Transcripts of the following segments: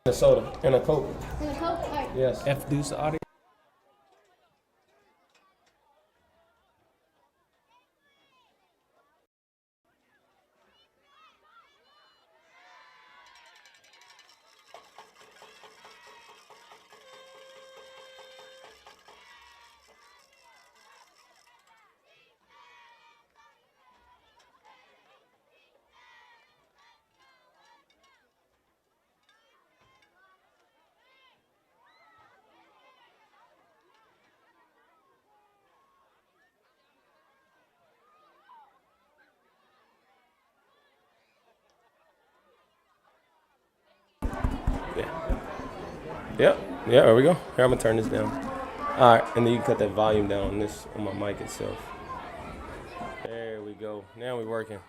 A soda and a Coke. And a Coke? All right. Yes. F Deuce audio. Yep. Yeah, there we go. Here, I'm going to turn this down. All right, and then you can cut that volume down on this, on my mic itself. There we go. Now we're working.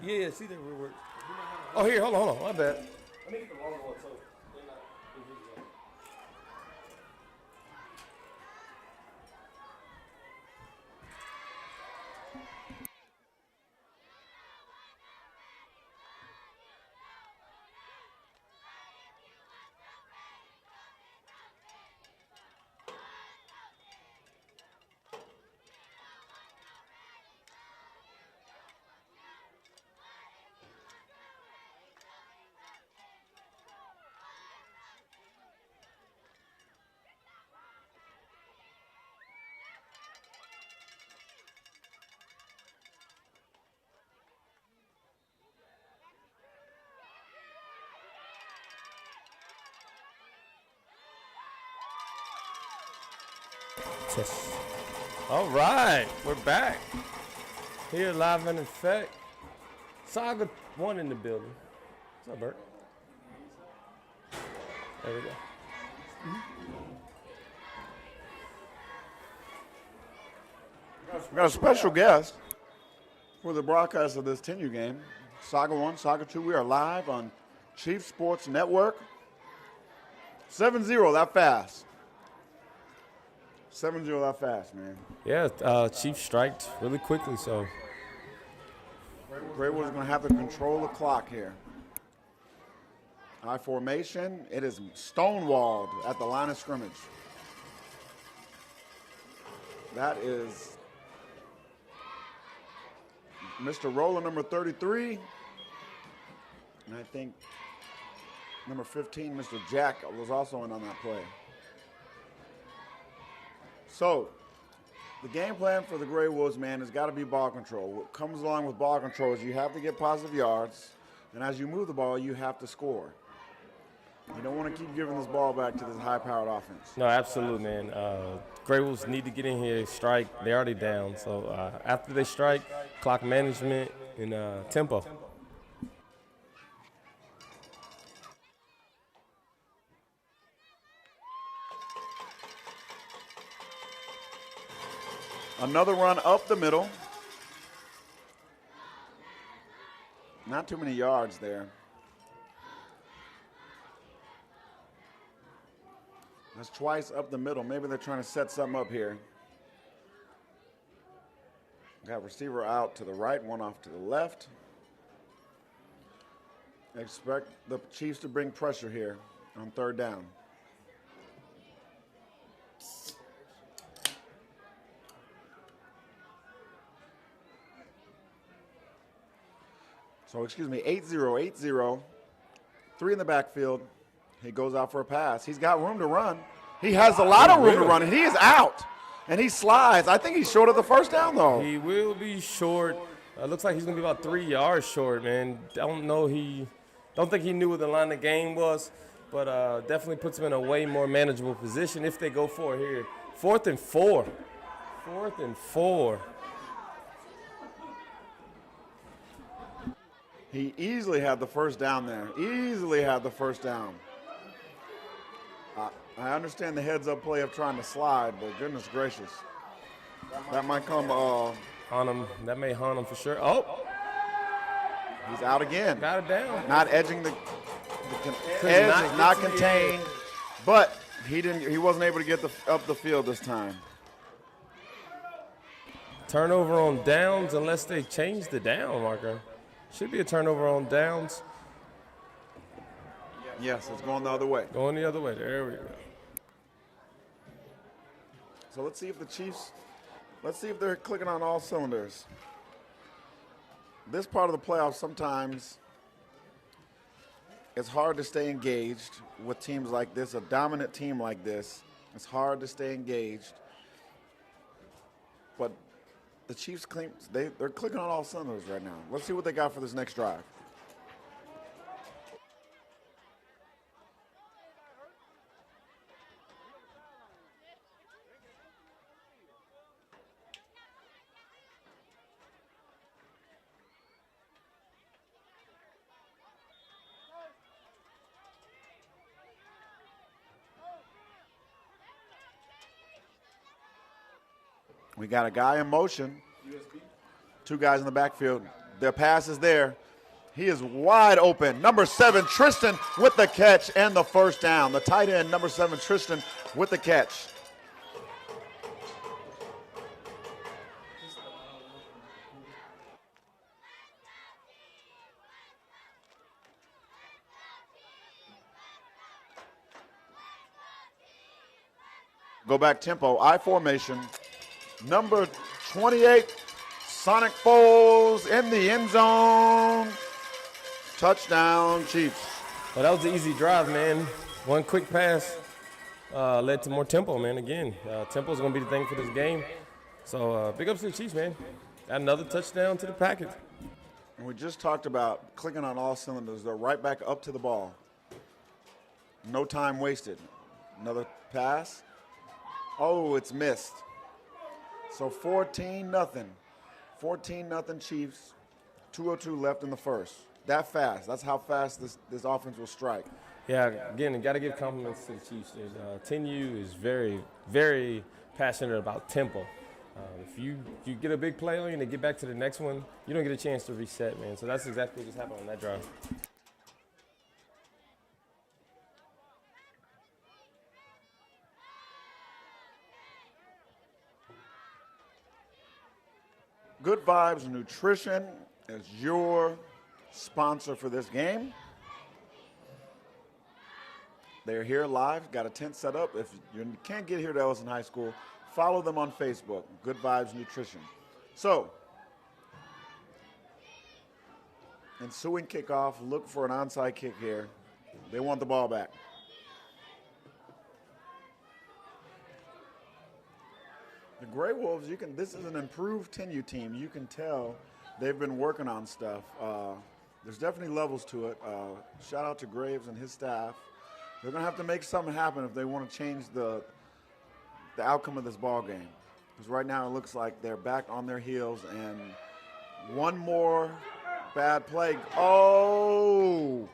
Yeah, see that we're working. Oh, here, hold on, my bad. Let me get the wrong one, so they're not invisible. Test. All right, we're back. Here, live in effect. Saga 1 in the building. What's up, Bert? There we go. We got a special guest for the broadcast of this 10U game. Saga 1, Saga 2, we are live on Chief Sports Network. 7-0 that fast. 7-0 that fast, man. Yeah, Chief striked really quickly, so. Greywolves is going to have to control the clock here. I formation, it is stonewalled at the line of scrimmage. That is Mr. Roller, number 33. And I think number 15, Mr. Jack, was also in on that play. So, the game plan for the Greywolves, man, has got to be ball control. What comes along with ball control is you have to get positive yards, and as you move the ball, you have to score. You don't want to keep giving this ball back to this high-powered offense. No, absolutely, man. Greywolves need to get in here, strike. They're already down. So after they strike, clock management and tempo. Another run up the middle. Not too many yards there. That's twice up the middle. Maybe they're trying to set something up here. Got receiver out to the right, one off to the left. Expect the Chiefs to bring pressure here on third down. So, 8-0, 8-0. 3 in the backfield. He goes out for a pass. He's got room to run. He has a lot of room to run, and he is out. And he slides. I think he's short of the first down, though. He will be short. Looks like he's going to be about 3 yards short, man. Don't think he knew what the line of game was, but definitely puts him in a way more manageable position if they go for it here. 4th and 4. 4th and 4. He easily had the first down there. Easily had the first down. I understand the heads-up play of trying to slide, but goodness gracious. That might come on him. That may haunt him for sure. Oh! He's out again. Got it down. Not edging the edge is not contained, but he wasn't able to get up the field this time. Turnover on downs unless they change the down marker. Should be a turnover on downs. Yes, it's going the other way. Going the other way. There we go. So let's see if the Chiefs, they're clicking on all cylinders. This part of the playoffs, sometimes it's hard to stay engaged with teams like this, a dominant team like this. It's hard to stay engaged. But the Chiefs claim they're clicking on all cylinders right now. Let's see what they got for this next drive. We got a guy in motion. Two guys in the backfield. Their pass is there. He is wide open. Number 7, Tristan with the catch and the first down. The tight end, number 7, Tristan with the catch. Go back tempo, I formation. Number 28, Sonic Foles in the end zone. Touchdown, Chiefs. Well, that was an easy drive, man. One quick pass led to more tempo, man. Again, tempo is going to be the thing for this game. So big ups to the Chiefs, man. Got another touchdown to the package. And we just talked about clicking on all cylinders. They're right back up to the ball. No time wasted. Another pass. Oh, it's missed. So 14-0. 14-0 Chiefs. 2:02 left in the first. That fast. That's how fast this offense will strike. Yeah, again, got to give compliments to the Chiefs. 10U is very, very passionate about tempo. If you get a big play on you and they get back to the next one, you don't get a chance to reset, man. So that's exactly what just happened on that drive. Good Vibes Nutrition is your sponsor for this game. They're here live, got a tent set up. If you can't get here to Ellison High School, follow them on Facebook, Good Vibes Nutrition. So, ensuing kickoff, look for an onside kick here. They want the ball back. The Greywolves, this is an improved 10U team. You can tell they've been working on stuff. There's definitely levels to it. Shout out to Graves and his staff. They're going to have to make something happen if they want to change the outcome of this ball game. Because right now it looks like they're back on their heels, and one more bad play. Oh!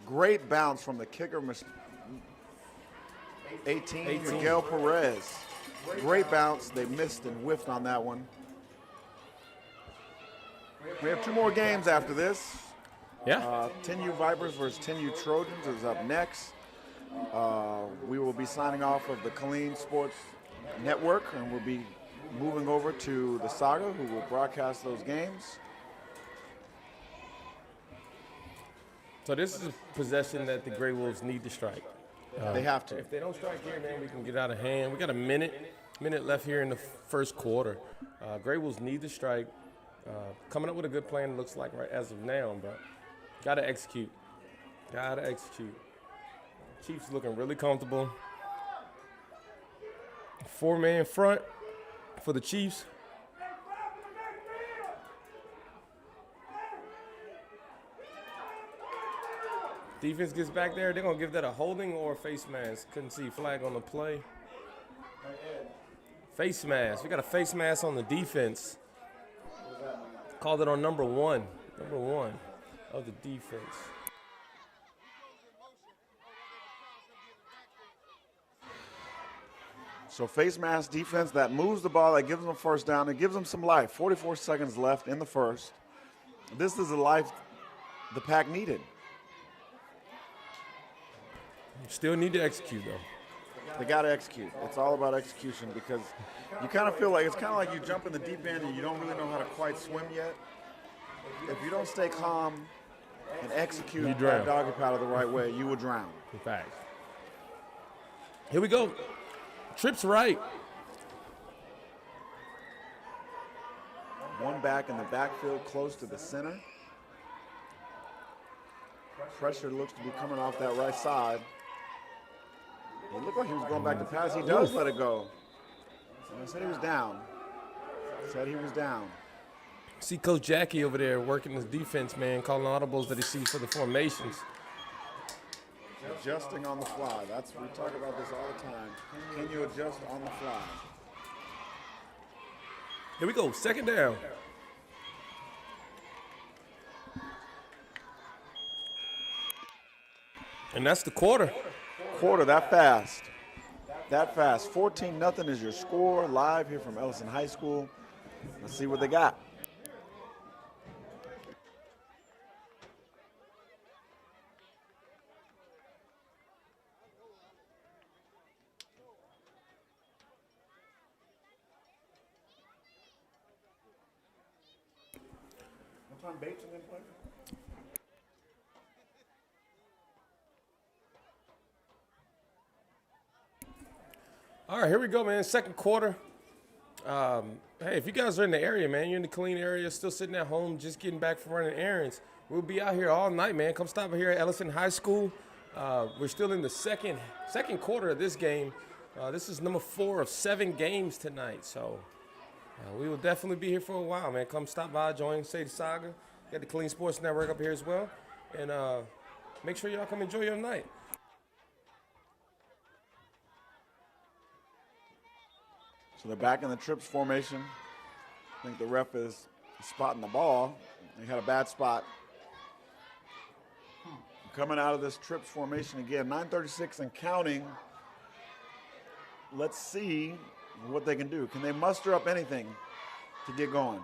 Great bounce from the kicker, 18, Miguel Perez. Great bounce. They missed and whiffed on that one. We have 2 more games after this. Yeah. 10U Vipers versus 10U Trojans is up next. We will be signing off of the Killeen Sports Network, and we'll be moving over to the Saga, who will broadcast those games. So this is a possession that the Greywolves need to strike. They have to. If they don't strike here, man, we can get out of hand. We got a minute left here in the first quarter. Greywolves need to strike. Coming up with a good plan, looks like right as of now, but got to execute. Got to execute. Chiefs looking really comfortable. 4-man front for the Chiefs. Defense gets back there. They're going to give that a holding or a face mask. Couldn't see flag on the play. Face mask. We got a face mask on the defense. Called it on number one of the defense. So face mask defense that moves the ball, that gives them a first down, it gives them some life. 44 seconds left in the first. This is the life the Pack needed. Still need to execute, though. They got to execute. It's all about execution, because you kind of feel like it's kind of like you jump in the deep end and you don't really know how to quite swim yet. If you don't stay calm and execute that doggy paddle the right way, you will drown. In fact. Here we go. Trips right. One back in the backfield close to the center. Pressure looks to be coming off that right side. It looked like he was going back to pass. He does let it go. I said he was down. See Coach Jackie over there working his defense, man, calling audibles that he sees for the formations. Adjusting on the fly. We talk about this all the time. Can you adjust on the fly? Here we go, second down. And that's the quarter. That fast. 14-0 is your score, live here from Ellison High School. Let's see what they got. What time Bates in play? All right, here we go, man. Second quarter. Hey, if you guys are in the area, man, you're in the Killeen area, still sitting at home, just getting back from running errands, we'll be out here all night, man. Come stop here at Ellison High School. We're still in the second quarter of this game. This is number 4 of 7 games tonight, so we will definitely be here for a while, man. Come stop by, join Sadie Saga. Got the Killeen Sports Network up here as well, and make sure y'all come enjoy your night. So they're back in the trips formation. I think the ref is spotting the ball. He had a bad spot. Coming out of this trips formation again, 9:36 and counting. Let's see what they can do. Can they muster up anything to get going?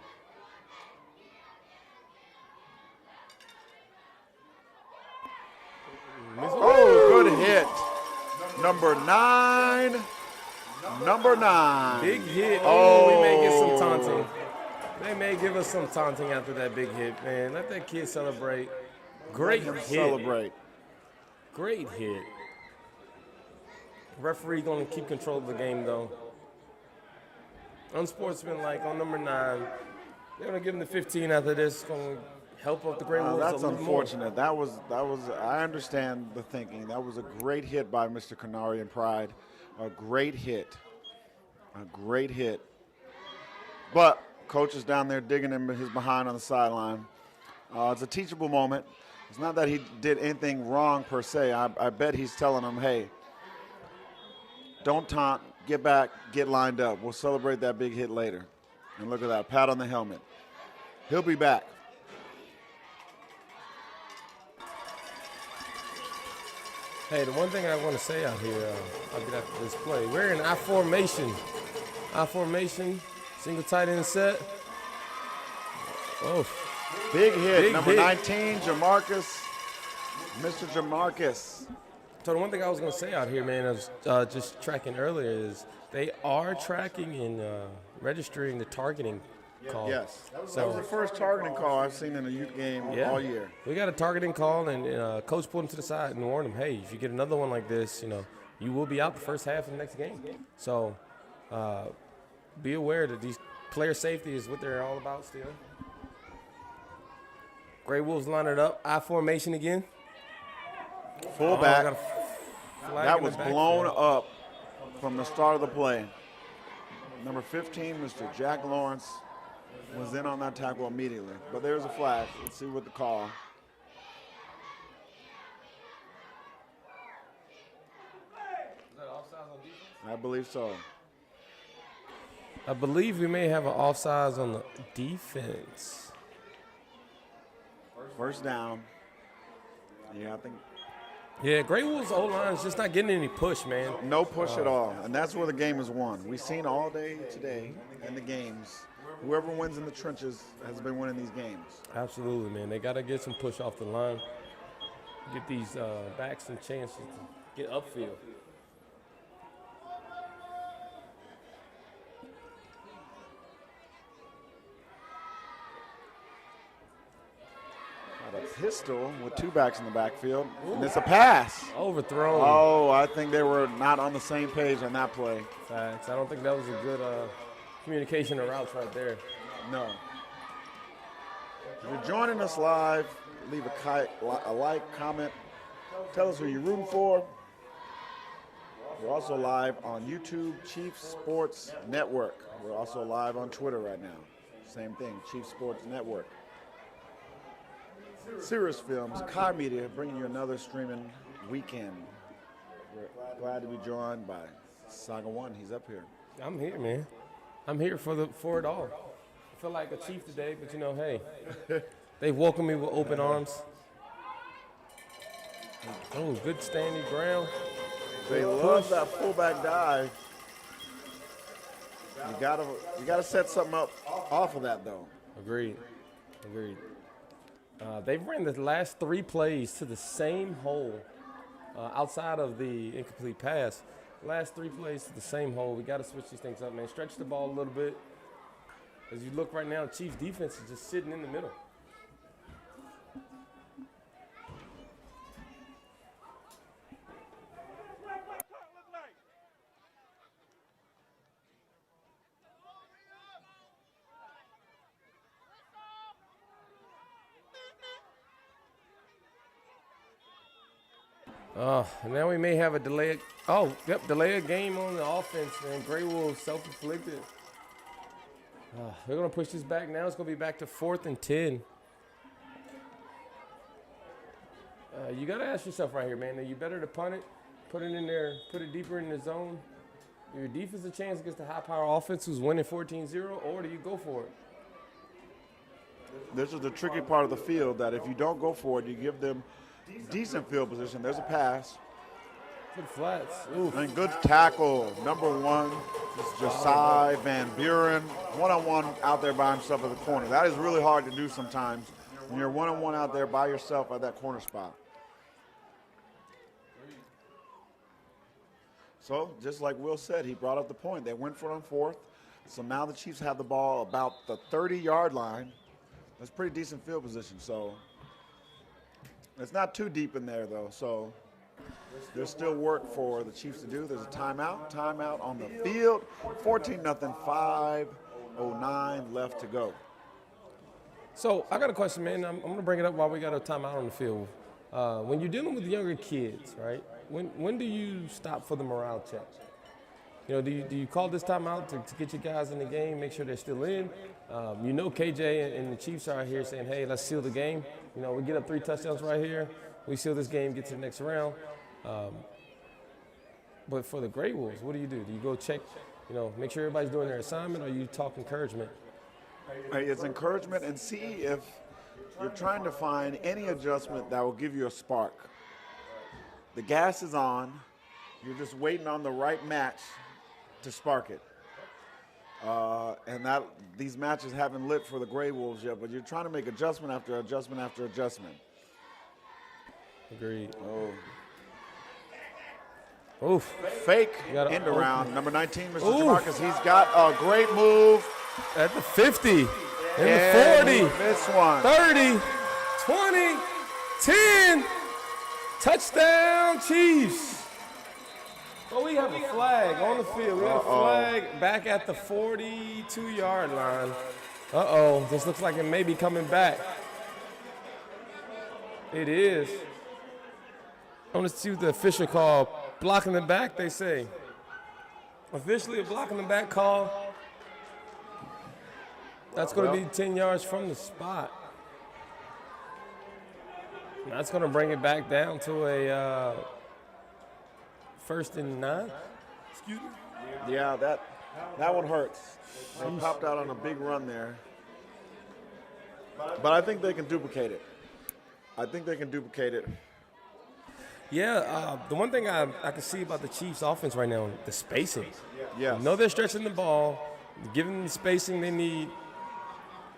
Oh, good hit. Number 9. Big hit. Oh, we may get some taunting. They may give us some taunting after that big hit, man. Let that kid celebrate. Great hit. Celebrate. Great hit. Referee going to keep control of the game, though. Unsportsmanlike on number 9. They're going to give him the 15 after this. Going to help up the Greywolves. That's unfortunate. That was. I understand the thinking. That was a great hit by Mr. Canary and Pride. A great hit. But coach is down there digging him his behind on the sideline. It's a teachable moment. It's not that he did anything wrong per se. I bet he's telling him, hey, don't taunt, get back, get lined up. We'll celebrate that big hit later. And look at that, pat on the helmet. He'll be back. Hey, the one thing I want to say out here, I'll get after this play. We're in I formation. I formation, single tight end set. Oh, Big hit, Big number hit. 19, Jamarcus. Mr. Jamarcus. so the one thing I was going to say out here, man, I was just tracking earlier is they are tracking and registering the targeting call. Yes. That was So the first targeting call I've seen in a youth game all year. we got a targeting call, and coach pulled him to the side and warned him, hey, if you get another one like this, you will be out the first half of the next game. So be aware that these player safety is what they're all about still. Greywolves line it up. I formation again. Fullback. Got a flag That in the was backfield. blown up from the start of the play. Number 15, Mr. Jack Lawrence, was in on that tackle immediately. But there's a flag. Let's see what the call. Is that offsides on defense? I believe so. I believe we may have an offsides on the defense. First down. Yeah, I think Yeah, Greywolves' O-line is just not getting any push, man. no push at all. And that's where the game is won. We've seen all day today in the games. Whoever wins in the trenches has been winning these games. Absolutely, man. They got to get some push off the line. Get these backs some chances to get upfield. Got a pistol with two backs in the backfield. And it's a pass. Overthrown. Oh, I think they were not on the same page on that play. Facts. I don't think that was a good communication of routes right there. No. If you're joining us live, leave a like, comment. Tell us who you're rooting for. We're also live on YouTube, Chief Sports Network. We're also live on Twitter right now. Same thing, Chief Sports Network. Sirius Films, Kai Media, bringing you another streaming weekend. We're glad to be joined by Saga One. He's up here. I'm here, man. I'm here for it all. I feel like a chief today, but hey, they welcome me with open arms. Oh, good standing ground. They love that fullback dive. You gotta set something up off of that though. Agreed. They've ran the last 3 plays to the same hole outside of the incomplete pass. Last 3 plays to the same hole. We got to switch these things up, man. Stretch the ball a little bit. As you look right now, Chiefs defense is just sitting in the middle. Now we may have a delay. Delay a game on the offense, man. Greywolves self-inflicted. We're going to push this back now. It's going to be back to 4th and 10. You got to ask yourself right here, man. Are you better to punt it, put it in there, put it deeper in the zone? Your defensive chance against the high-power offense who's winning 14-0, or do you go for it? This is the tricky part of the field that if you don't go for it, you give them decent field position. There's a pass. Good flats. Oof. And good tackle. Number 1, Josiah Van Buren. One-on-one out there by himself at the corner. That is really hard to do sometimes when you're one-on-one out there by yourself at that corner spot. So, just like Will said, he brought up the point. They went for it on 4th. So now the Chiefs have the ball about the 30-yard line. That's pretty decent field position. So it's not too deep in there, though. So there's still work for the Chiefs to do. There's a timeout on the field. 14-0, 5:09 left to go. So I got a question, man. I'm going to bring it up while we got a timeout on the field. When you're dealing with younger kids, right, when do you stop for the morale check? Do you call this timeout to get your guys in the game, make sure they're still in? KJ and the Chiefs are here saying, hey, let's seal the game. We get up 3 touchdowns right here. We seal this game, get to the next round. But for the Greywolves, what do? Do you go check, make sure everybody's doing their assignment, or you talk encouragement? It's encouragement, and see if you're trying to find any adjustment that will give you a spark. The gas is on. You're just waiting on the right match to spark it. And these matches haven't lit for the Greywolves yet, but you're trying to make adjustment after adjustment after adjustment. Agreed. Oh. Oof. Fake end around. Number 19, Mr. Jamarcus. He's got a great move. At the 50. And the 40. This one. 30. 20. 10. Touchdown, Chiefs. Oh, we have a flag on the field. We have a flag back at the 42-yard line. Uh-oh. This looks like it may be coming back. It is. I want to see what the official call. Blocking the back, they say. Officially a blocking the back call. That's going to be 10 yards from the spot. That's going to bring it back down to a 1st and 9. Excuse me? Yeah, that one hurts. They popped out on a big run there. But I think they can duplicate it. Yeah, the one thing I can see about the Chiefs' offense right now, the spacing. Yeah. You know they're stretching the ball, giving them the spacing they need.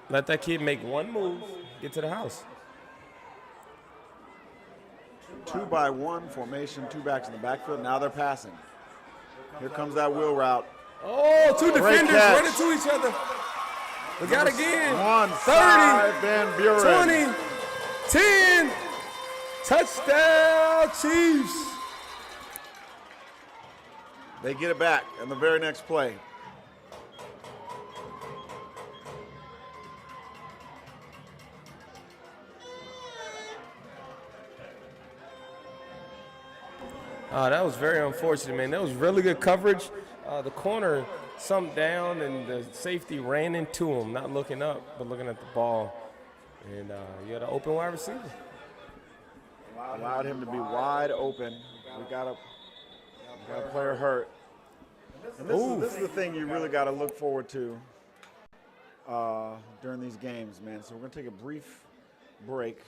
Let that kid make one move, get to the house. 2-by-1 formation, 2 backs in the backfield. Now they're passing. Here comes that wheel route. Oh, 2 defenders catch. running to each other. We got again. 30, Van Buren. 20, 10. Touchdown, Chiefs. They get it back in the very next play. That was very unfortunate, man. That was really good coverage. The corner sumped down, and the safety ran into him, not looking up, but looking at the ball. And you had an open wide receiver. Allowed him to be wide open. We got a player hurt. And this is the thing you really got to look forward to during these games, man. So we're going to take a brief break.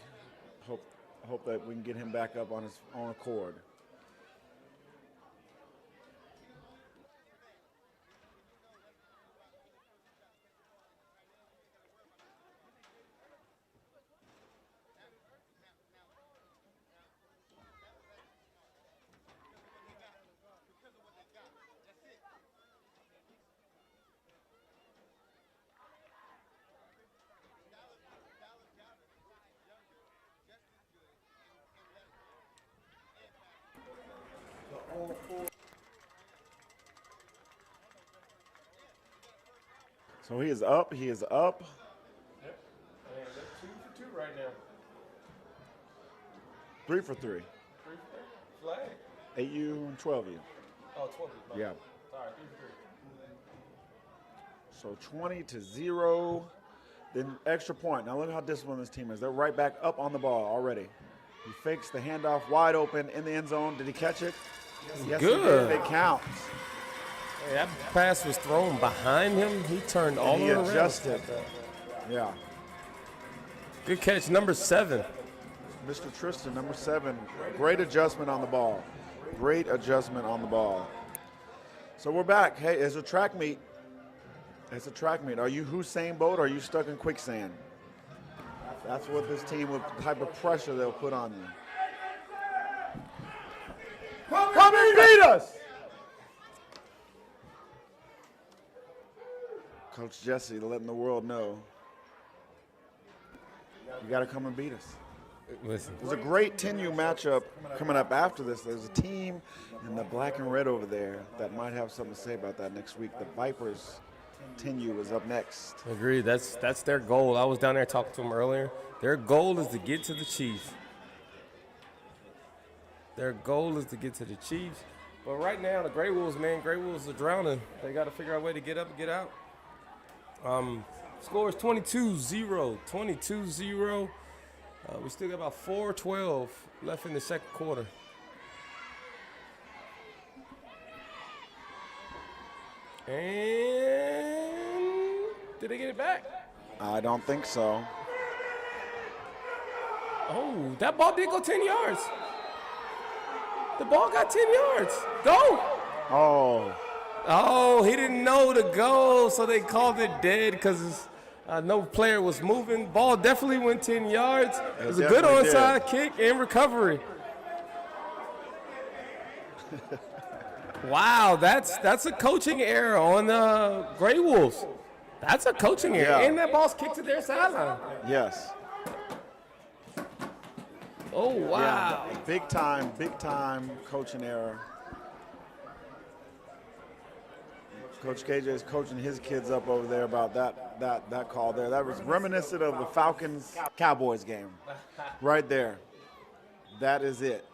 Hope that we can get him back up on his own accord. So he is up. Yep. And they're 2 for 2 right now. 3 for 3. 3 for 3. Flag. 8U and 12U. Oh, 12. Yeah. Sorry, 3 for 3. So 20-0. Then extra point. Now look how disciplined this team is. They're right back up on the ball already. He fakes the handoff wide open in the end zone. Did he catch it? Yes, good. He did. It counts. Hey, that pass was thrown behind him. He turned all the way around. He adjusted. Yeah. Good catch, number 7. Mr. Tristan, number 7. Great adjustment on the ball. So we're back. Hey, it's a track meet. Are you Usain Bolt or are you stuck in quicksand? That's what this team, what type of pressure they'll put on you. Come and beat us! Coach Jesse letting the world know, you got to come and beat us. Listen. There's a great 10U matchup coming up after this. There's a team in the black and red over there that might have something to say about that next week. The Vipers 10U is up next. Agreed. That's their goal. I was down there talking to them earlier. Their goal is to get to the Chiefs. But right now, the Greywolves, man, Greywolves are drowning. They got to figure out a way to get up and get out. Score is 22-0. 22-0. We still got about 4:12 left in the second quarter. And did they get it back? I don't think so. Oh, that ball did go 10 yards. The ball got 10 yards. Go. Oh, Oh, he didn't know to go, so they called it dead because no player was moving. Ball definitely went 10 yards. It was a good definitely onside kick and recovery. Wow, that's a coaching error on the Greywolves. That's a coaching error. Yeah. And that ball's kicked to their sideline. yes. Oh, wow. Yeah, big time coaching error. Coach KJ is coaching his kids up over there about that call there. That was reminiscent of the Falcons-Cowboys game right there. That is it.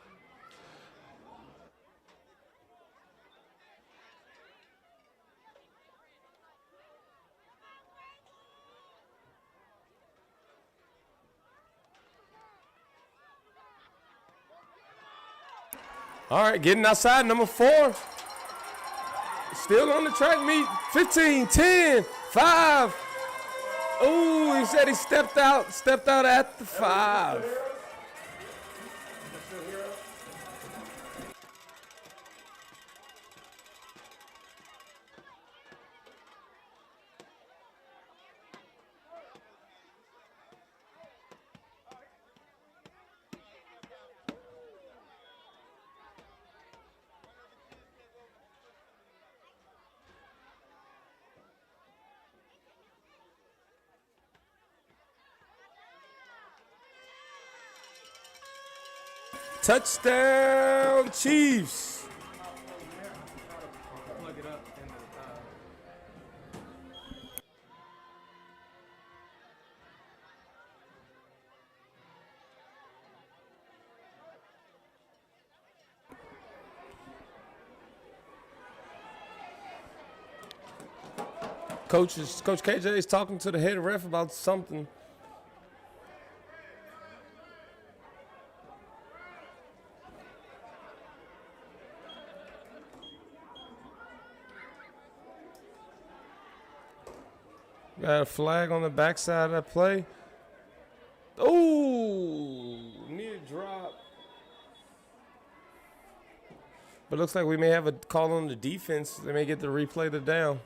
All right, getting outside, number 4. Still on the track meet. 15, 10, 5. Ooh, he said he stepped out at the 5. Touchdown, Chiefs. Coach KJ is talking to the head ref about something. Got a flag on the backside of that play. Ooh, near drop. But looks like we may have a call on the defense. They may get to replay the down.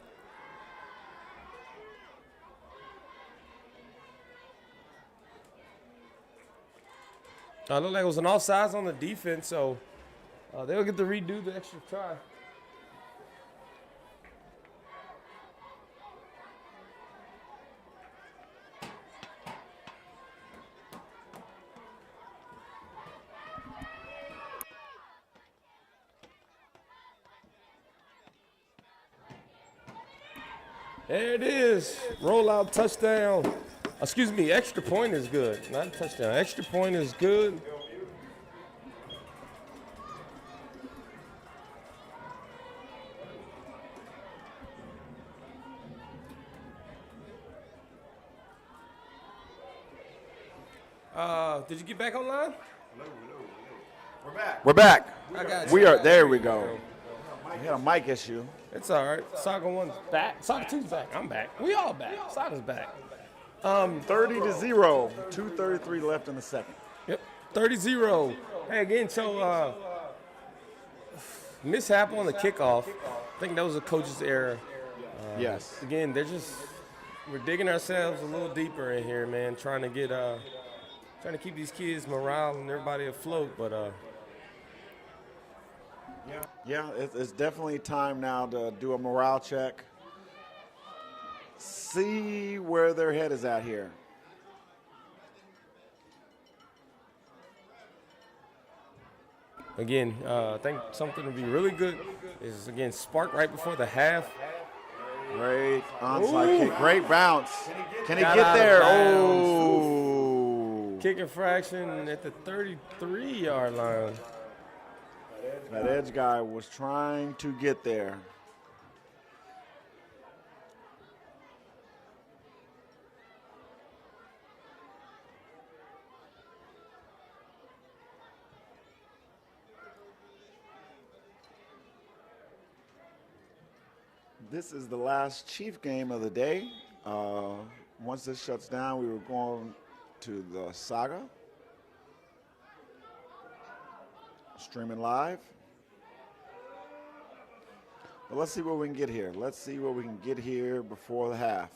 Looked like it was an offsides on the defense, so they'll get to redo the extra try. There it is. Rollout touchdown. Excuse me, extra point is good. Not a touchdown. Extra point is good. Did you get back online? We're back. I got We you. are. There we go. We had a mic issue. It's all right. Soccer 1's back. Soccer 2's back. I'm back. We all back. Soccer's back. 30-0. 2:33 left in the second. Yep. 30-0. Hey, again, so mishap on the kickoff. I think that was a coach's error. Yes. Again, we're digging ourselves a little deeper in here, man, trying to keep these kids' morale and everybody afloat, but Yeah, it's definitely time now to do a morale check. See where their head is at here. again, I think something would be really good is, again, spark right before the half. Great onside kick. Great bounce. Can he Got get out of there? bounds. Oh. Kick infraction at the 33-yard line. That edge guy was trying to get there. This is the last Chief game of the day. Once this shuts down, we were going to the Saga. Streaming live. But let's see what we can get here. Let's see what we can get here before the half.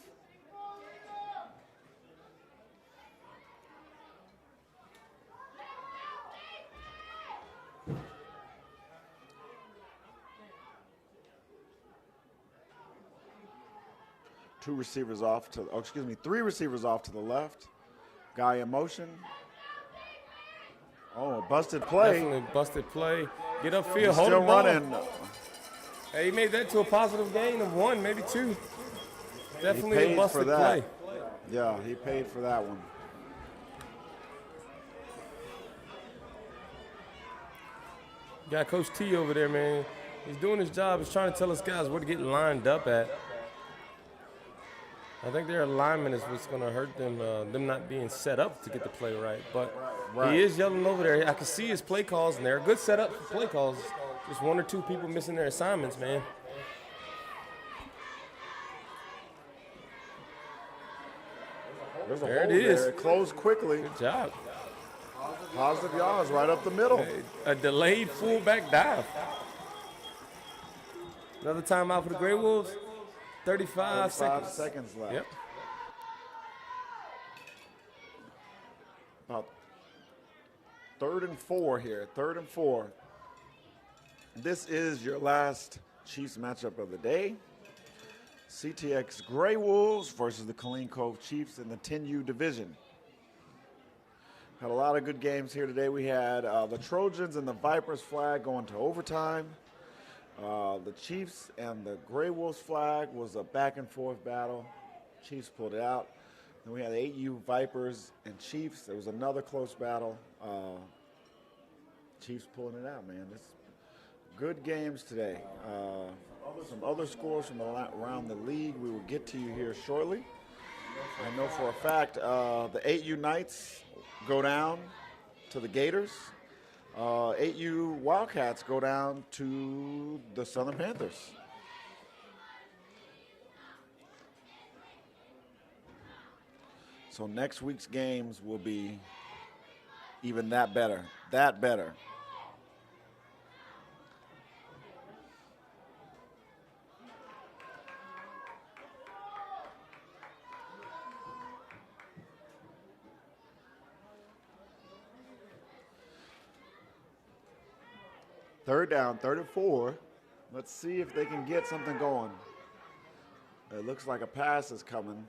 Three receivers off to the left. Guy in motion. Oh, busted play. Definitely busted play. Get upfield, He's hold still the ball. running. Hey, he made that to a positive gain of 1, maybe 2. Definitely He a paid busted for that. play. Yeah, he paid for that one. Got Coach T over there, man. He's doing his job. He's trying to tell us guys where to get lined up at. I think their alignment is what's going to hurt them, them not being set up to get the play right. But he is yelling over there. I can see his play calls, and they're a good setup for play calls. Just 1 or 2 people missing their assignments, man. There's a There hole it is. there. It closed quickly. Good job. Positive yards right up the middle. A delayed fullback dive. Another timeout for the Greywolves. 35 seconds left. Yep. About 3rd and 4 here. 3rd and 4. This is your last Chiefs matchup of the day. CTX Greywolves versus the Killeen-Cove Chiefs in the 10U division. Had a lot of good games here today. We had the Trojans and the Vipers flag going to overtime. The Chiefs and the Greywolves flag was a back-and-forth battle. Chiefs pulled it out. Then we had the 8U Vipers and Chiefs. There was another close battle. Chiefs pulling it out, man. It's good games today. Some other scores from around the league we will get to you here shortly. I know for a fact the 8U Knights go down to the Gators. 8U Wildcats go down to the Southern Panthers. So next week's games will be even that better. That better. Third down, 3rd and 4. Let's see if they can get something going. It looks like a pass is coming.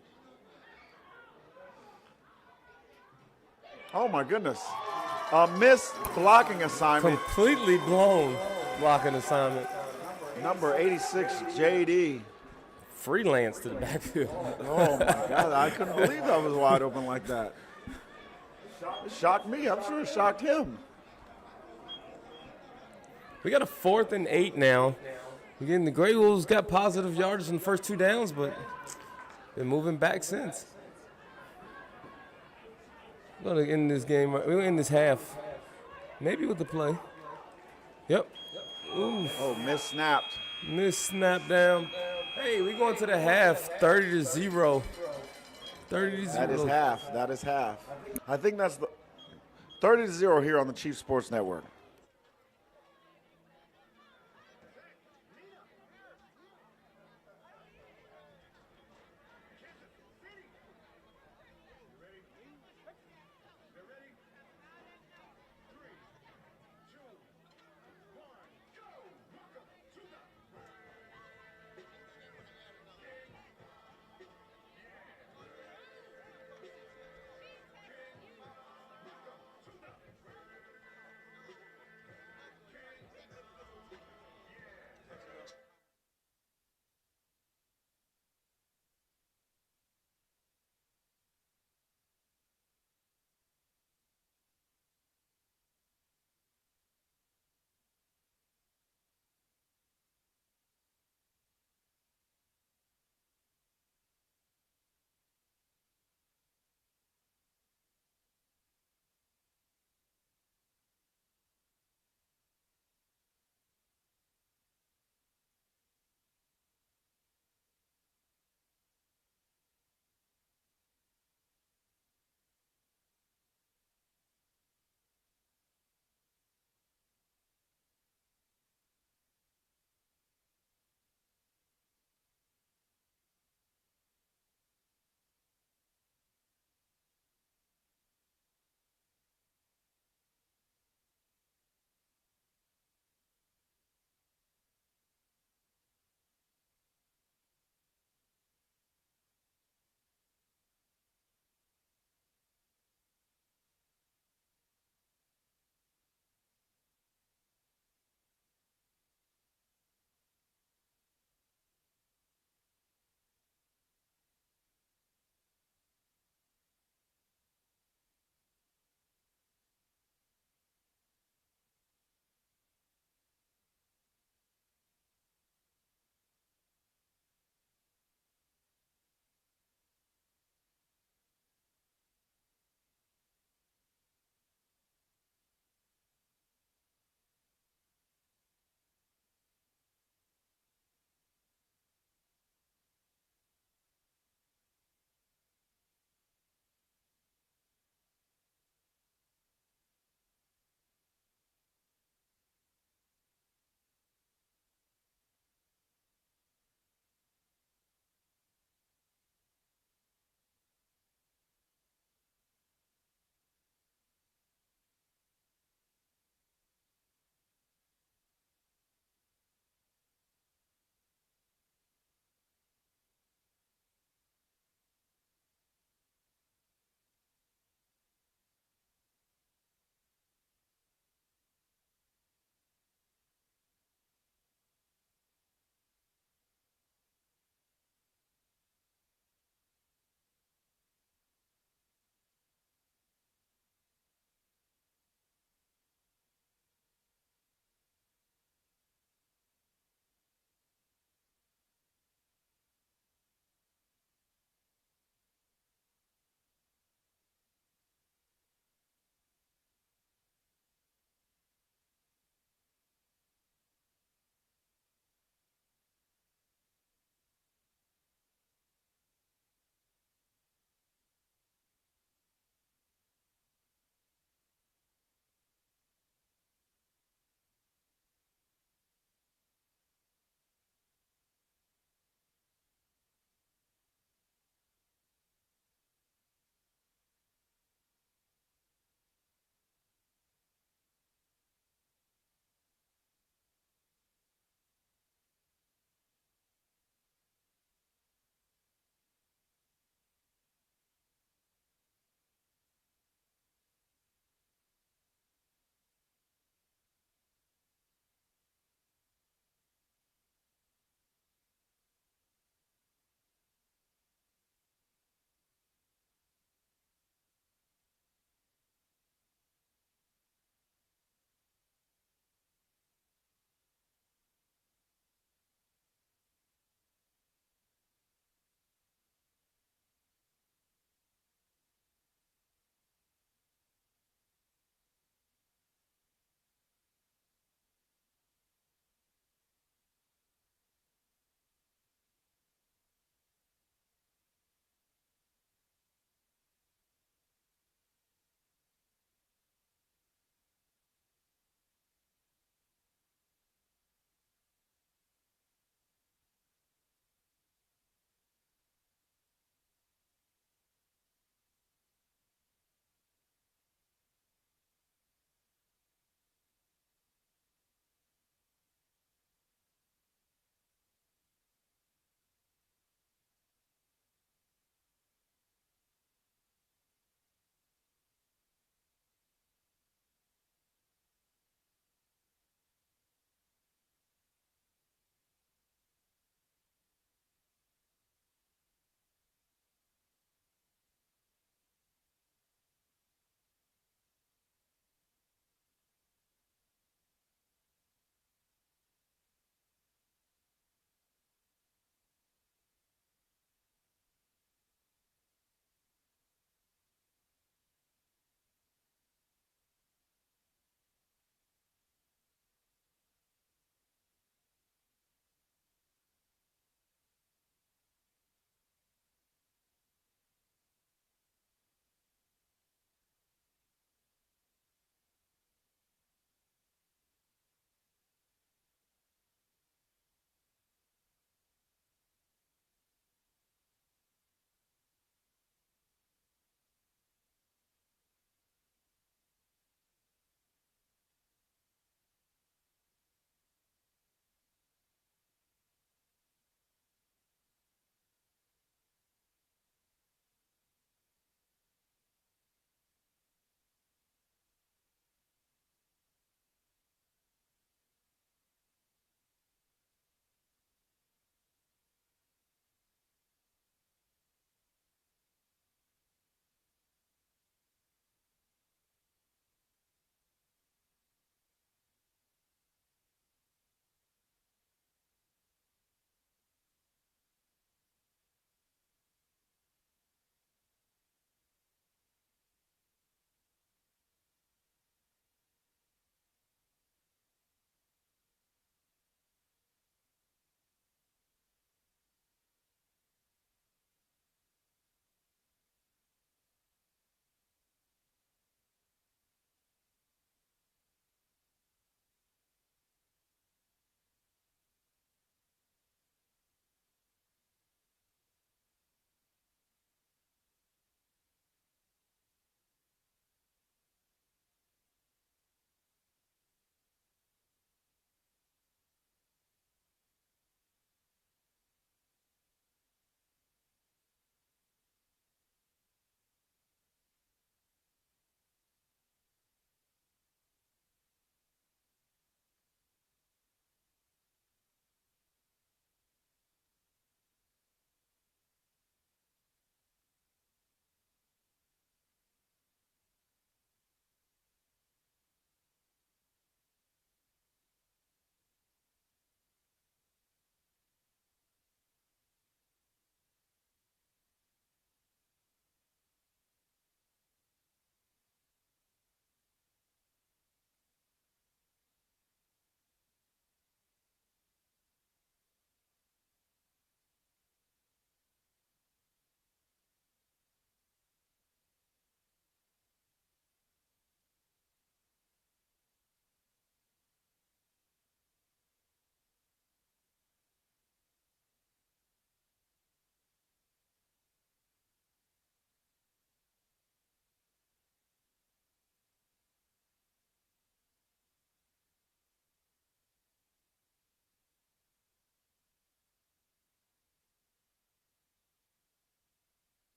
Oh my goodness. A missed blocking assignment. Completely blown blocking assignment. Number 86, JD. Freelance to the backfield. Oh my God, I couldn't believe that was wide open like that. It shocked me, I'm sure it shocked him. We got a 4th and 8 now. Again, the Greywolves got positive yardage in the first 2 downs, but been moving back since. We're going to end this game. We're going to end this half. Maybe with the play. Yep. Oof. Oh, missnapped. Miss snap down. Hey, we going to the half, 30-0. 30-0. That is half. That is half. I think that's the 30-0 here on the Chiefs Sports Network.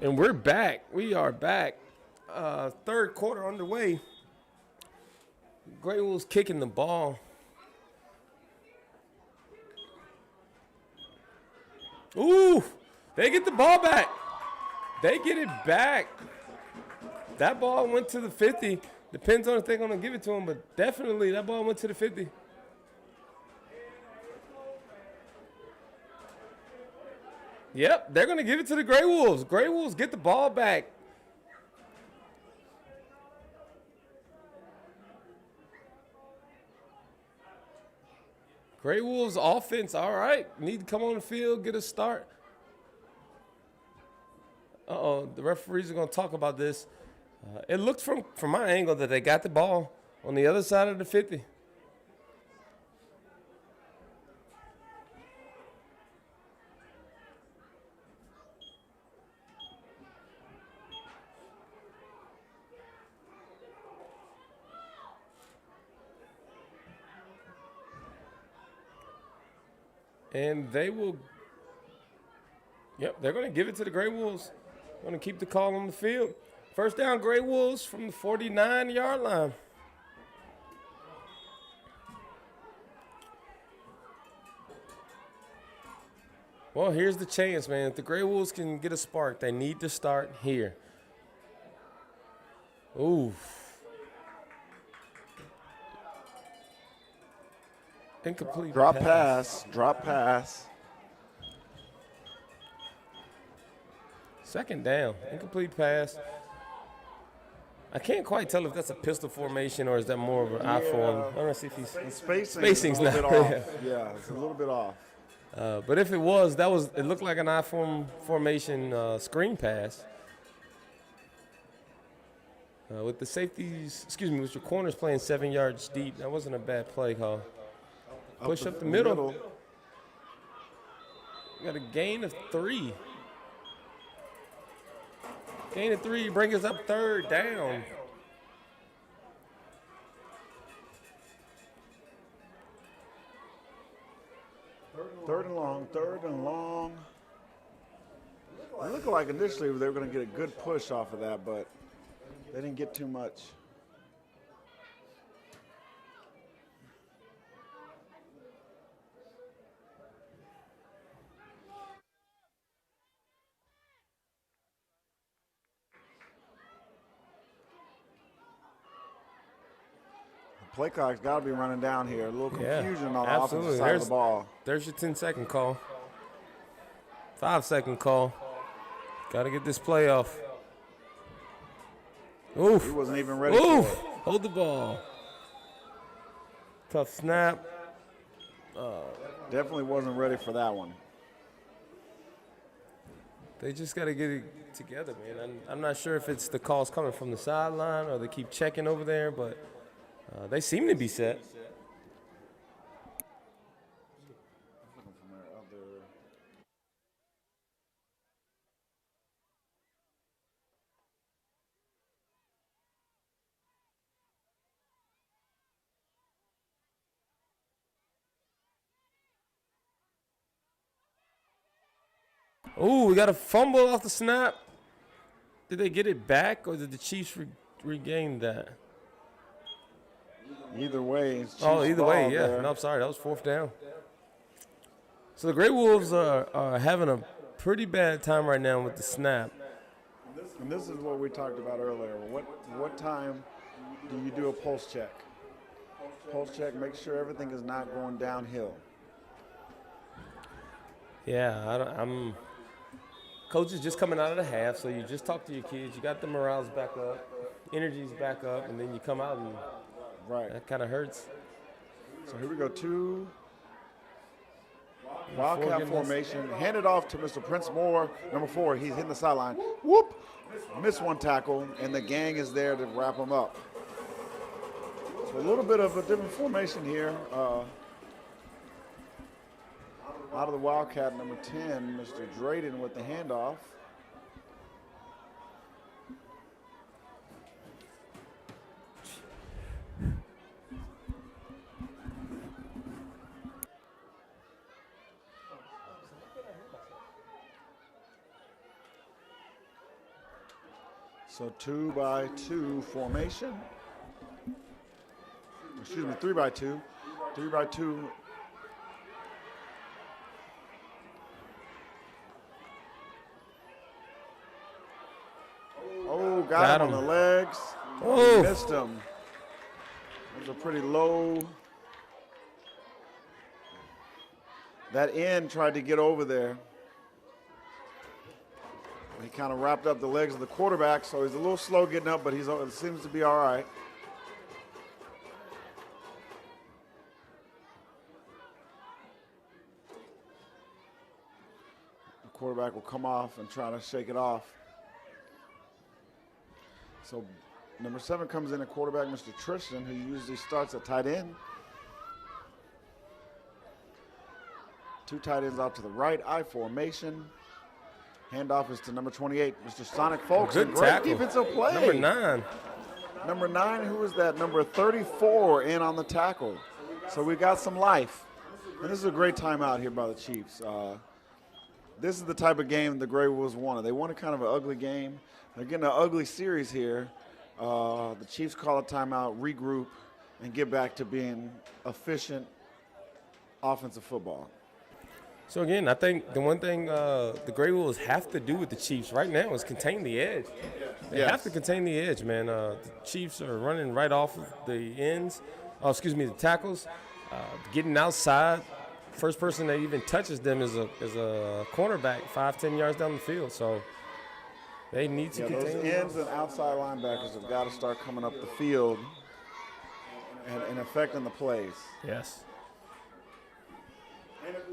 And we're back. We are back. Third quarter underway. Greywolves kicking the ball. Ooh, they get the ball back. They get it back. That ball went to the 50. Depends on if they're going to give it to him, but definitely that ball went to the 50. Yep, they're going to give it to the Greywolves. Greywolves get the ball back. Greywolves offense, all right. Need to come on the field, get a start. Uh-oh, the referees are going to talk about this. It looked from my angle that they got the ball on the other side of the 50. And they will, yep, they're going to give it to the Greywolves. Going to keep the call on the field. First down, Greywolves from the 49-yard line. Well, here's the chance, man. If the Greywolves can get a spark, they need to start here. Ooh. Incomplete Drop pass. Drop pass. Second down. Incomplete pass. I can't quite tell if that's a pistol formation or is that more of an I form. I don't know if he's The spacing's a little not bit off. Yeah, it's a little bit off. But if it was, it looked like an I formation screen pass. With the safeties, with your corners playing 7 yards deep, that wasn't a bad play call. Push up the middle. Got a gain of 3. Gain of 3, bring us up third down. Third and long. It looked like initially they were going to get a good push off of that, but they didn't get too much. Play clock's got to be running down here. A little confusion on the offensive side of the ball. There's your 10-second call. 5-second call. Got to get this play off. Oof. He wasn't even ready for it. Hold the ball. Tough snap. Definitely wasn't ready for that one. They just got to get it together, man. I'm not sure if it's the calls coming from the sideline or they keep checking over there, but they seem to be set. Oh, we got a fumble off the snap. Did they get it back, or did the Chiefs regain that? Either way, it's either way, yeah. there. No, I'm sorry, that was 4th down. So the Greywolves are having a pretty bad time right now with the snap. And this is what we talked about earlier. What time do you do a pulse check? Pulse check, make sure everything is not going downhill. Yeah, Coach is just coming out of the half, so you just talk to your kids. You got the morale's back up, energy's back up, and then you come out and that kind of hurts. So here we go, 2 Wildcat formation. Hand it off to Mr. Prince Moore, number 4. He's hitting the sideline. Whoop! Missed one tackle, and the gang is there to wrap him up. So a little bit of a different formation here. Out of the Wildcat, number 10, Mr. Drayden with the handoff. So 2-by-2 formation. Excuse me, 3-by-2. 3-by-2. Oh, got him on the legs. Oh. Missed him. That was a pretty low. That end tried to get over there. He kind of wrapped up the legs of the quarterback, so he's a little slow getting up, but it seems to be all right. The quarterback will come off and try to shake it off. So number 7 comes in at quarterback, Mr. Tristan, who usually starts at tight end. 2 tight ends out to the right, I formation. Handoff is to number 28, Mr. Sonic Folks. Good Great tackle. defensive play. Number 9. Number 9, who is that? Number 34 in on the tackle. So we got some life. And this is a great timeout here by the Chiefs. This is the type of game the Greywolves wanted. They wanted kind of an ugly game. They're getting an ugly series here. The Chiefs call a timeout, regroup, and get back to being efficient offensive football. So again, I think the one thing the Greywolves have to do with the Chiefs right now is contain the edge. They have to contain the edge, man. The Chiefs are running right off of the ends. The tackles. Getting outside. First person that even touches them is a cornerback 5-10 yards down the field. So they need to contain those ends and outside linebackers have got to start coming up the field and affecting the plays. Yes.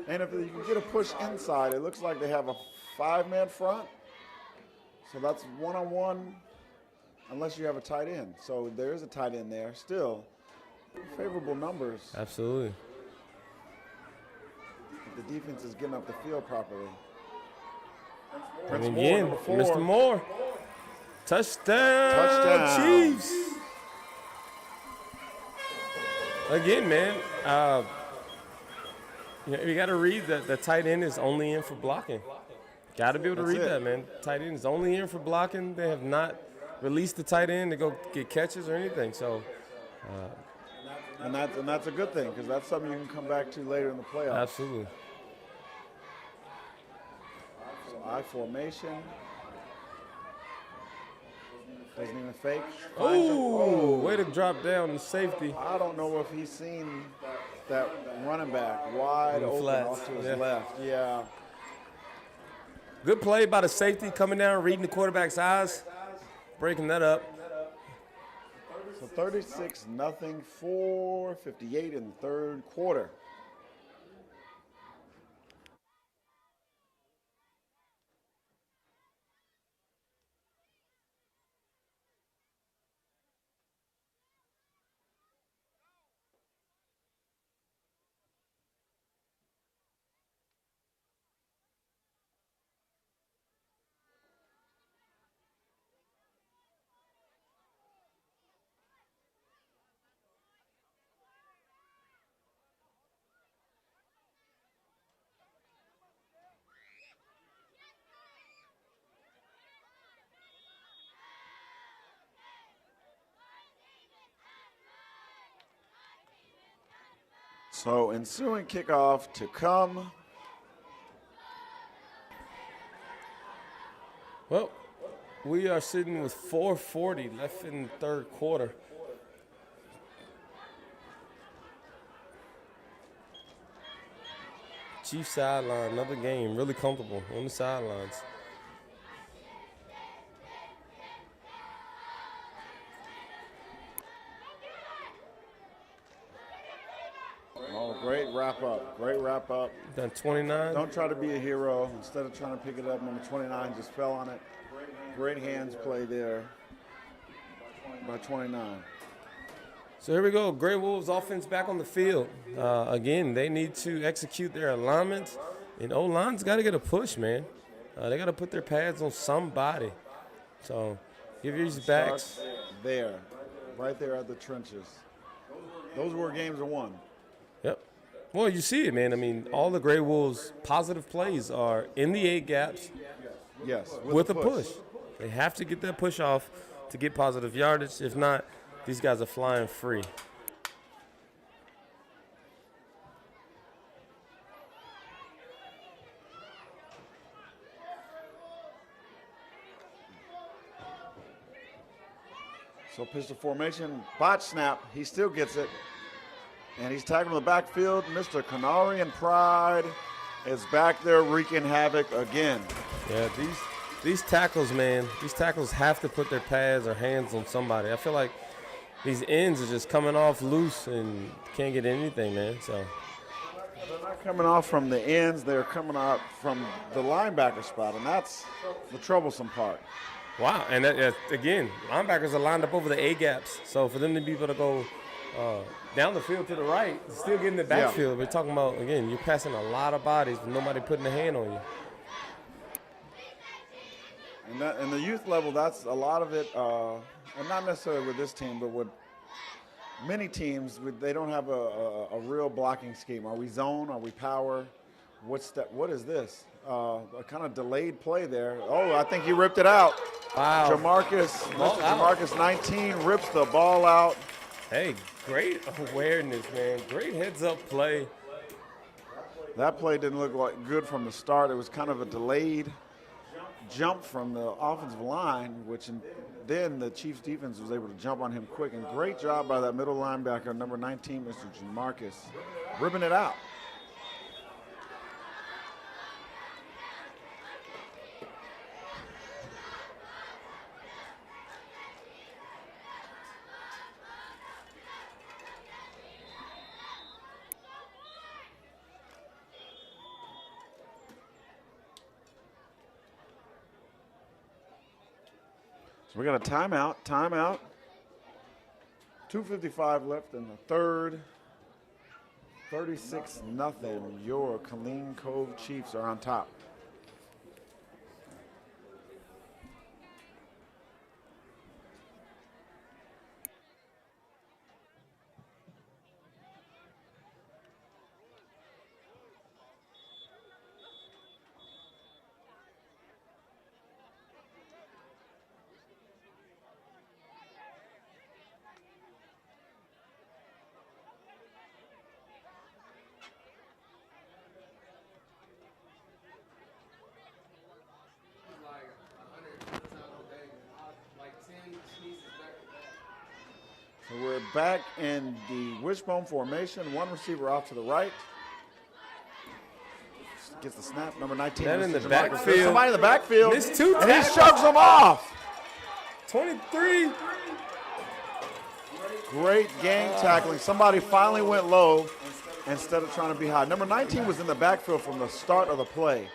And if you can get a push inside, it looks like they have a 5-man front. So that's one-on-one unless you have a tight end. So there is a tight end there. Still, favorable numbers. Absolutely. The defense is getting up the field properly. And again, Mr. Moore. Touchdown. Chiefs. Again, man. You got to read that the tight end is only in for blocking. Got to be able to read that, man. Tight end is only in for blocking. They have not released the tight end to go get catches or anything. So, and that's a good thing because that's something you can come back to later in the playoffs. Absolutely. So I formation. Doesn't even fake. Oh, way to drop down the safety. I don't know if he's seen that running back wide open off to his left. Yeah. Good play by the safety coming down, reading the quarterback's eyes, breaking that up. So 36-0, 4:58 in the third quarter. So ensuing kickoff to come. Well, we are sitting with 4:40 left in the third quarter. Chiefs sideline, another game, really comfortable on the sidelines. Oh, great wrap up. Great wrap up. Done 29. Don't try to be a hero. Instead of trying to pick it up, number 29 just fell on it. Great hands play there by 29. So here we go. Greywolves offense back on the field. Again, they need to execute their alignments. And O-line's got to get a push, man. They got to put their pads on somebody. So give these backs. There, right there at the trenches. Those were games of one. Yep. Well, you see it, man. I mean, all the Greywolves' positive plays are in the A gaps. Yes, with a push. They have to get that push off to get positive yardage. If not, these guys are flying free. So pistol formation, botch snap. He still gets it. And he's tackled in the backfield. Mr. Canarian Pride is back there wreaking havoc again. Yeah, these tackles, man, these tackles have to put their pads or hands on somebody. I feel like these ends are just coming off loose and can't get anything, man. So they're not coming off from the ends. They're coming out from the linebacker spot, and that's the troublesome part. Wow, and again, linebackers are lined up over the A-gaps. So for them to be able to go down the field to the right, still getting the backfield. We're talking about, again, you're passing a lot of bodies with nobody putting a hand on you. And the youth level, that's a lot of it, and not necessarily with this team, but with many teams, they don't have a real blocking scheme. Are we zone? Are we power? What is this? A kind of delayed play there. Oh, I think he ripped it out. Wow. Jamarcus 19 rips the ball out. Hey, great awareness, man. Great heads-up play. That play didn't look good from the start. It was kind of a delayed jump from the offensive line, then the Chiefs defense was able to jump on him quick. And great job by that middle linebacker, number 19, Mr. Jamarcus, ripping it out. We got a timeout. 2:55 left in the third. 36-0. Your Killeen-Cove Chiefs are on top. So we're back in the wishbone formation. One receiver off to the right. Gets the snap. Number 19. Then in the backfield. Somebody in the backfield. Missed two and he shoves them off. 23. Great gang tackling. Somebody finally went low instead of trying to be high. Number 19 was in the backfield from the start of the play.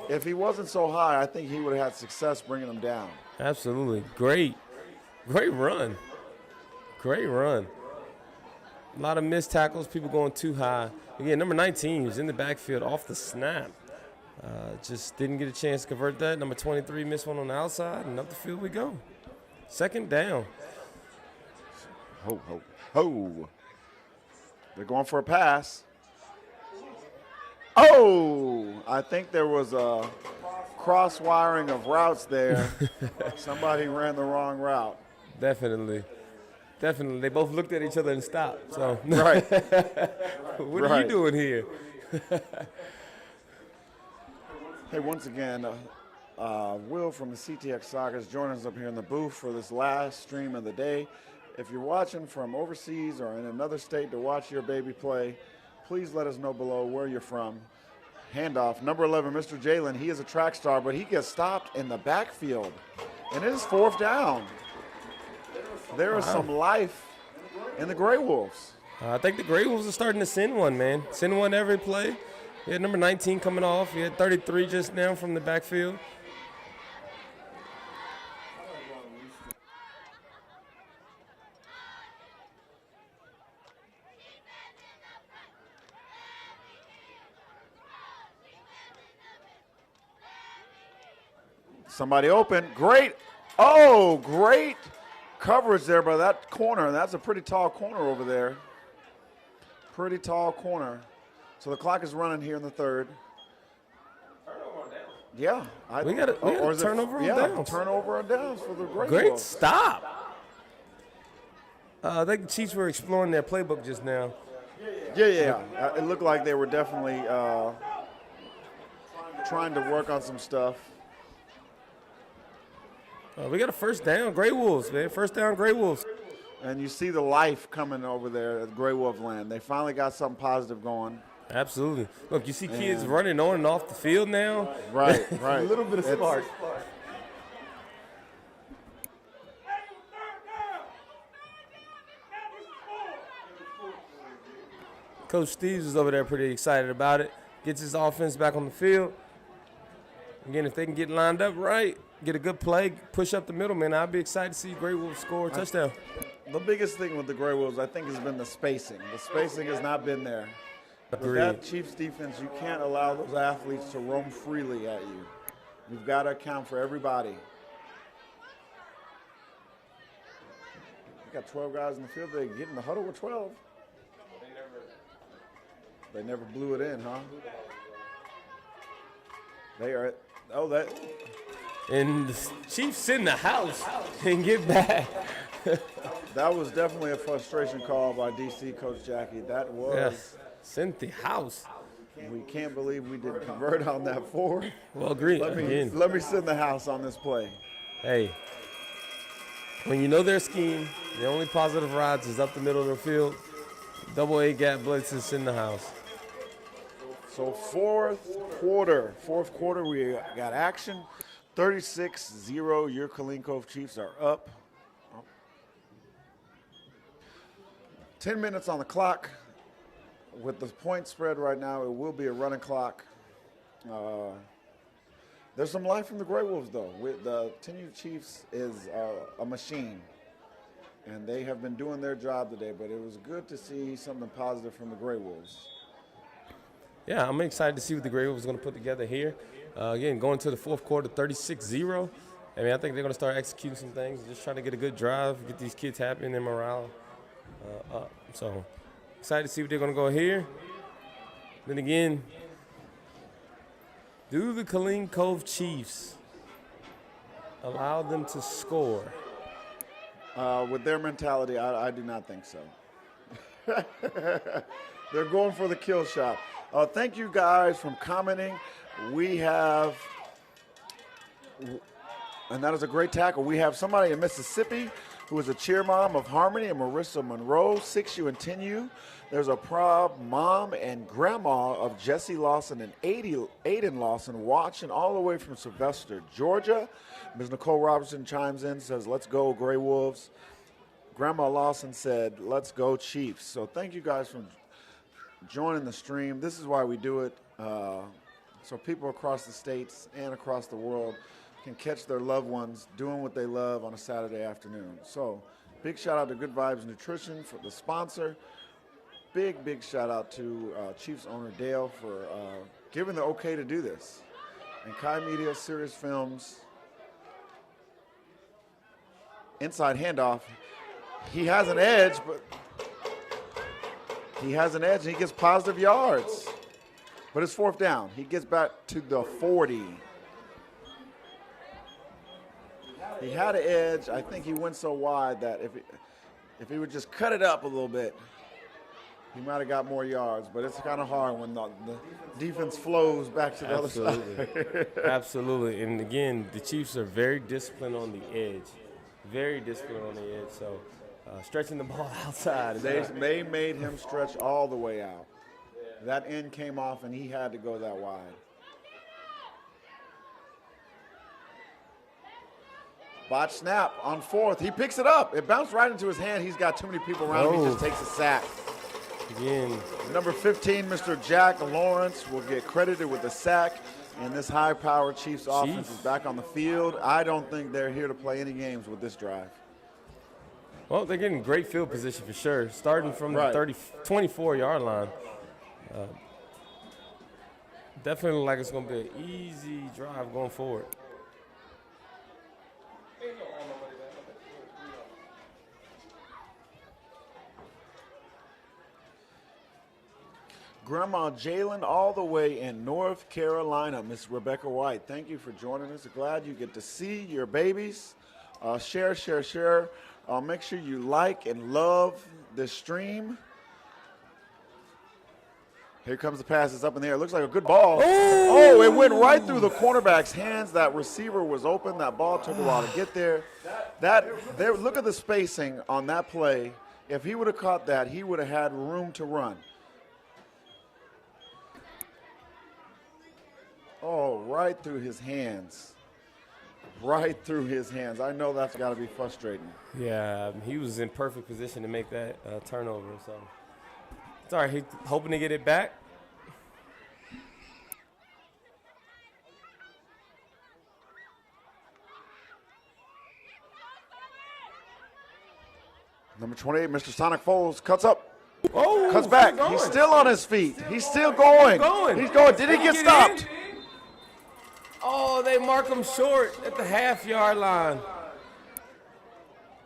If he wasn't so high, I think he would have had success bringing them down. Absolutely. Great run. Great run. A lot of missed tackles, people going too high. Again, number 19 was in the backfield off the snap. Just didn't get a chance to convert that. Number 23 missed one on the outside, and up the field we go. Second down. Ho, ho, ho. They're going for a pass. Oh, I think there was a cross-wiring of routes there. Somebody ran the wrong route. Definitely. They both looked at each other and stopped. So, right. What are you doing here? Hey, once again, Will from the CTX Sagas joining us up here in the booth for this last stream of the day. If you're watching from overseas or in another state to watch your baby play, please let us know below where you're from. Handoff, number 11, Mr. Jalen. He is a track star, but he gets stopped in the backfield. And it is fourth down. There is some life in the Greywolves. I think the Greywolves are starting to send one, man. Send one every play. He had number 19 coming off. He had 33 just now from the backfield. Somebody open. Great. Oh, great coverage there by that corner. That's a pretty tall corner over there. So the clock is running here in the third. Yeah. We got a turnover on downs. Turnover on downs for the Greywolves. Great stop. I think the Chiefs were exploring their playbook just now. Yeah. It looked like they were definitely trying to work on some stuff. We got a first down, Greywolves, man. First down, Greywolves. And you see the life coming over there at Greywolf land. They finally got something positive going. Absolutely. Look, you see kids running on and off the field now. Right. A little bit of spark. Coach Steves is over there pretty excited about it. Gets his offense back on the field. Again, if they can get lined up right, get a good play, push up the middle, man, I'd be excited to see Greywolves score a touchdown. The biggest thing with the Greywolves, I think, has been the spacing. The spacing has not been there. Agreed. With that Chiefs defense, you can't allow those athletes to roam freely at you. You've got to account for everybody. You got 12 guys in the field. They get in the huddle with 12. They never blew it in, huh? They are. Oh, that. And the Chiefs in the house and get back. That was definitely a frustration call by DC Coach Jackie. That was. Yes. Sent the house. We can't believe we didn't convert on that forward. Well, agreed. Let me send the house on this play. Hey, when you know their scheme, the only positive rods is up the middle of the field. Double A gap blitzes in the house. So fourth quarter, we got action. 36-0, your Killeen-Cove Chiefs are up. 10 minutes on the clock. With the point spread right now, it will be a running clock. There's some life from the Greywolves, though. The 10U Chiefs is a machine, and they have been doing their job today, but it was good to see something positive from the Greywolves. Yeah, I'm excited to see what the Greywolves are going to put together here. Again, going to the fourth quarter, 36-0. I mean, I think they're going to start executing some things, just trying to get a good drive, get these kids happy and their morale up. So excited to see what they're going to go here. Then again, do the Killeen-Cove Chiefs allow them to score? With their mentality, I do not think so. They're going for the kill shot. Thank you guys for commenting. We have, and that is a great tackle. We have somebody in Mississippi who is a cheer mom of Harmony and Marissa Monroe, 6U and 10U. There's a proud mom and grandma of Jesse Lawson and Aiden Lawson watching all the way from Sylvester, Georgia. Ms. Nicole Robertson chimes in, says, "Let's go, Greywolves." Grandma Lawson said, "Let's go, Chiefs." So thank you guys for joining the stream. This is why we do it, so people across the states and across the world can catch their loved ones doing what they love on a Saturday afternoon. So big shout out to Good Vibes Nutrition for the sponsor. Big shout out to Chiefs owner Dale for giving the okay to do this. And Kai Media, Serious Films, inside handoff. He has an edge, but he gets positive yards. But it's fourth down. He gets back to the 40. He had an edge. I think he went so wide that if he would just cut it up a little bit, he might have got more yards. But it's kind of hard when the defense flows back to the other side. Absolutely. And again, the Chiefs are very disciplined on the edge. Very disciplined on the edge. So stretching the ball outside. They made him stretch all the way out. That end came off, and he had to go that wide. Botch snap on fourth. He picks it up. It bounced right into his hand. He's got too many people around him. He just takes a sack. Again. Number 15, Mr. Jack Lawrence, will get credited with the sack. And this high-powered Chiefs offense is back on the field. I don't think they're here to play any games with this drive. Well, they're getting great field position for sure. Starting from the 24-yard line. Definitely like it's going to be an easy drive going forward. Grandma Jalen all the way in North Carolina, Miss Rebecca White. Thank you for joining us. Glad you get to see your babies. Share. Make sure you like and love this stream. Here comes the pass. It's up in the air. It looks like a good ball. Oh, it went right through the cornerback's hands. That receiver was open. That ball took a while to get there. Look at the spacing on that play. If he would have caught that, he would have had room to run. Oh, right through his hands. Right through his hands. I know that's got to be frustrating. Yeah, he was in perfect position to make that turnover. So it's all right. He's hoping to get it back. Number 28, Mr. Sonic Foles, cuts up. Oh, cuts back. He's still on his feet. He's still going. He's going. Did he get stopped? In? Oh, they mark him short at the half-yard line.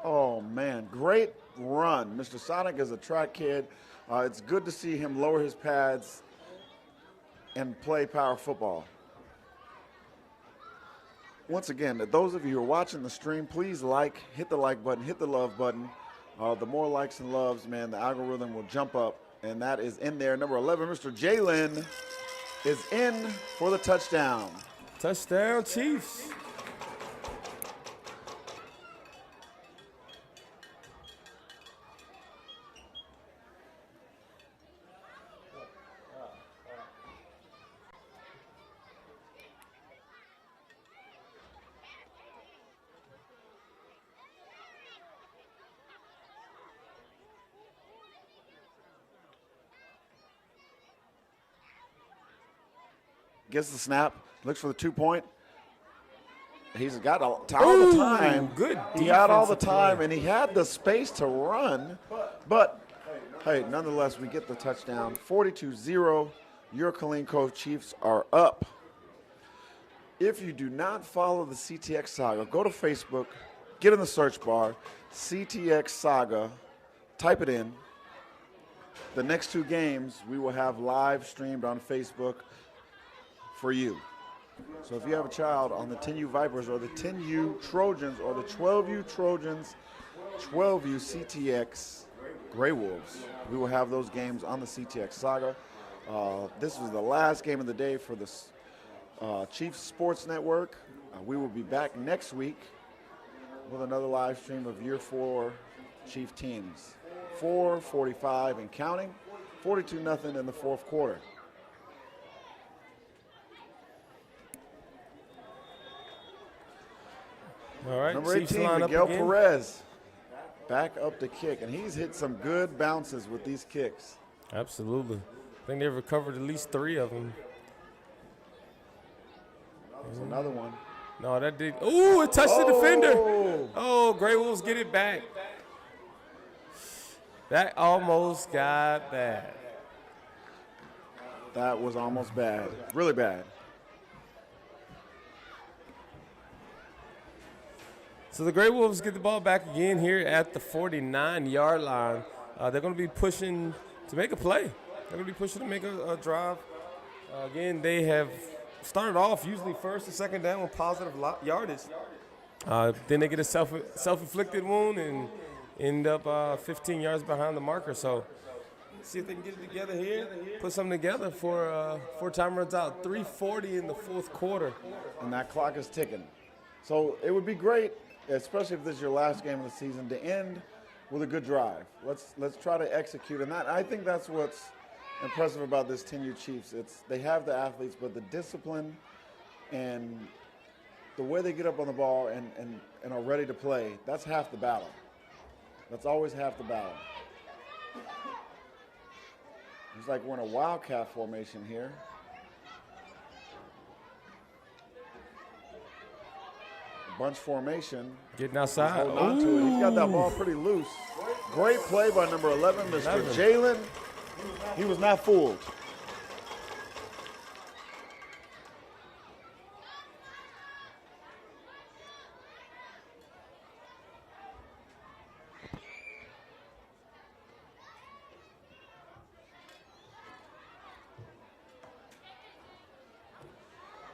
Oh, man. Great run. Mr. Sonic is a track kid. It's good to see him lower his pads and play power football. Once again, those of you who are watching the stream, please hit the like button, hit the love button. The more likes and loves, man, the algorithm will jump up, and that is in there. Number 11, Mr. Jalen, is in for the touchdown. Touchdown, Chiefs. Gets the snap, looks for the 2-point. He's got all the time. Good. He had all the time, and he had the space to run. But, hey, nonetheless, we get the touchdown. 42-0. Your Killeen-Cove Chiefs are up. If you do not follow the CTX Saga, go to Facebook, get in the search bar, CTX Saga, type it in. The next 2 games we will have live streamed on Facebook for you. So if you have a child on the 10U Vipers or the 10U Trojans or the 12U Trojans, 12U CTX Greywolves, we will have those games on the CTX Saga. This was the last game of the day for the Chiefs Sports Network. We will be back next week with another live stream of Year 4 Chief teams. 4:45 and counting, 42-0 in the fourth quarter. All right, number 18, Miguel Perez, back up to kick, and he's hit some good bounces with these kicks. Absolutely. I think they've recovered at least 3 of them. That was another one. No, that did. Ooh, it touched the defender. Oh, Greywolves get it back. That almost got bad. That was almost bad. Really bad. So the Greywolves get the ball back again here at the 49-yard line. They're going to be pushing to make a play. They're going to be pushing to make a drive. Again, they have started off usually first or second down with positive yardage. Then they get a self-inflicted wound and end up 15 yards behind the marker. So see if they can get it together here, put something together before time runs out. 3:40 in the fourth quarter. And that clock is ticking. So it would be great, especially if this is your last game of the season, to end with a good drive. Let's try to execute. And I think that's what's impressive about this 10U Chiefs. They have the athletes, but the discipline and the way they get up on the ball and are ready to play, that's half the battle. That's always half the battle. It's like we're in a wildcat formation here. Bunch formation. Getting outside. Holding on to it. He's got that ball pretty loose. Great play by number 11, Mr. Jalen. He was not fooled.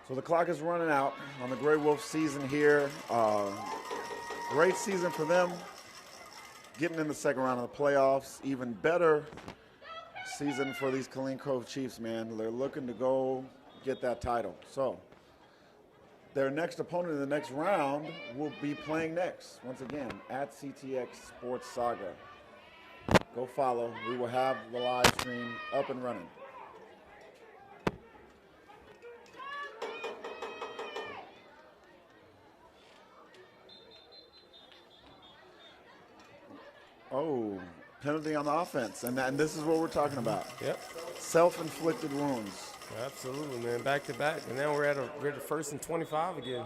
So the clock is running out on the Greywolves season here. Great season for them. Getting in the second round of the playoffs. Even better season for these Killeen-Cove Chiefs, man. They're looking to go get that title. So their next opponent in the next round will be playing next, once again, at CTX Sports Saga. Go follow. We will have the live stream up and running. Oh, penalty on the offense. And this is what we're talking about. Yep. Self-inflicted wounds. Absolutely, man. Back to back. And now we're at the first and 25 again.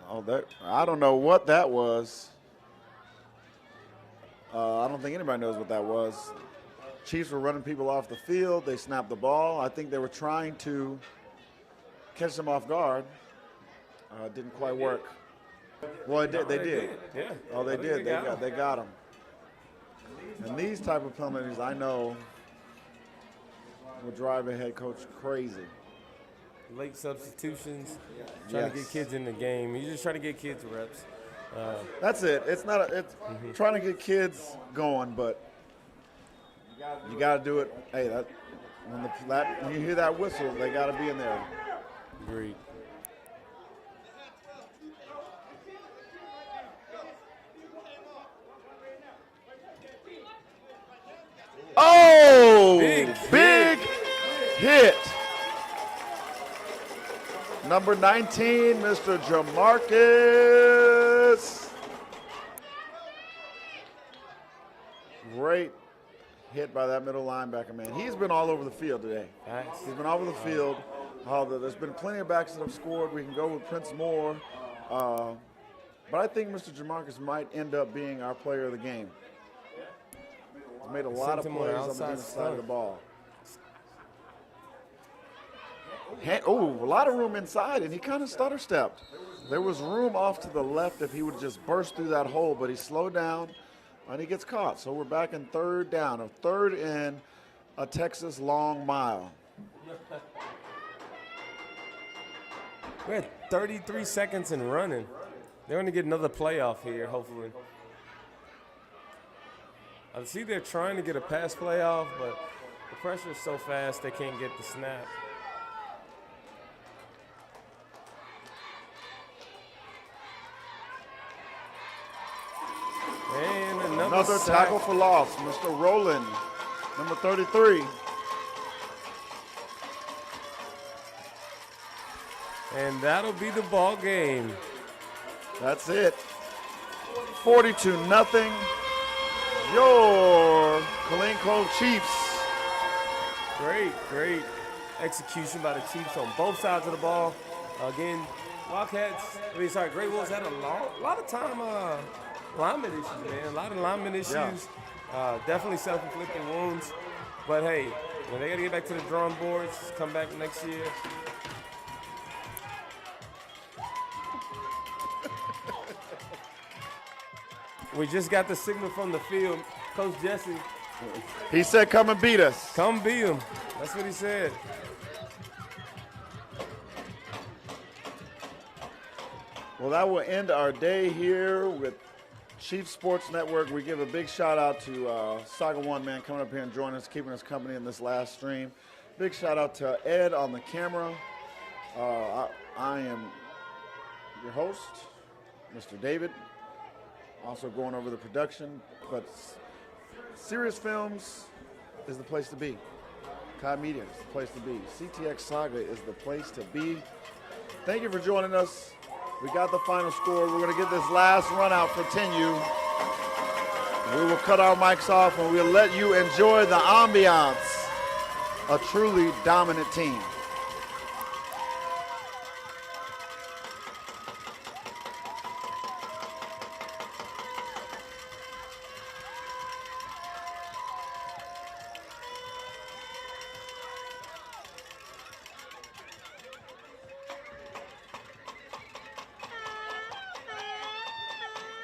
Oh, I don't know what that was. I don't think anybody knows what that was. Chiefs were running people off the field. They snapped the ball. I think they were trying to catch them off guard. Didn't quite work. Well, they did. Yeah. Oh, they did. They got them. And these type of penalties, I know, will drive a head coach crazy. Late substitutions, trying to get kids in the game. You're just trying to get kids reps. That's it. It's not. It's trying to get kids going, but you got to do it. Hey, when you hear that whistle, they got to be in there. Agreed. Oh, big hit. Number 19, Mr. Jamarcus. Great hit by that middle linebacker, man. He's been all over the field today. Nice. He's been all over the field. There's been plenty of backs that have scored. We can go with Prince Moore. But I think Mr. Jamarcus might end up being our player of the game. He's made a lot of plays on the inside of the ball. A lot of room inside, and he kind of stutter-stepped. There was room off to the left if he would just burst through that hole, but he slowed down, and he gets caught. So we're back in third down, a third and a Texas long mile. We're at 33 seconds and running. They're going to get another playoff here, hopefully. I see they're trying to get a pass playoff, but the pressure is so fast they can't get the snap. And another tackle for loss. Mr. Rowland, number 33. And that'll be the ball game. That's it. 42-0. Your Killeen-Cove Chiefs. Great execution by the Chiefs on both sides of the ball. Again, Greywolves had a lot of time lineman issues, man. A lot of lineman issues. Yeah. Definitely self-inflicted wounds. But hey, when they got to get back to the drawing boards, come back next year. We just got the signal from the field. Coach Jesse. He said, come and beat us. Come beat him. That's what he said. Well, that will end our day here with Chief Sports Network. We give a big shout out to Saga One, man, coming up here and joining us, keeping us company in this last stream. Big shout out to Ed on the camera. I am your host, Mr. David. Also going over the production, but Serious Films is the place to be. Kai Media is the place to be. CTX Saga is the place to be. Thank you for joining us. We got the final score. We're going to get this last run out for 10U. We will cut our mics off and we'll let you enjoy the ambiance. A truly dominant team.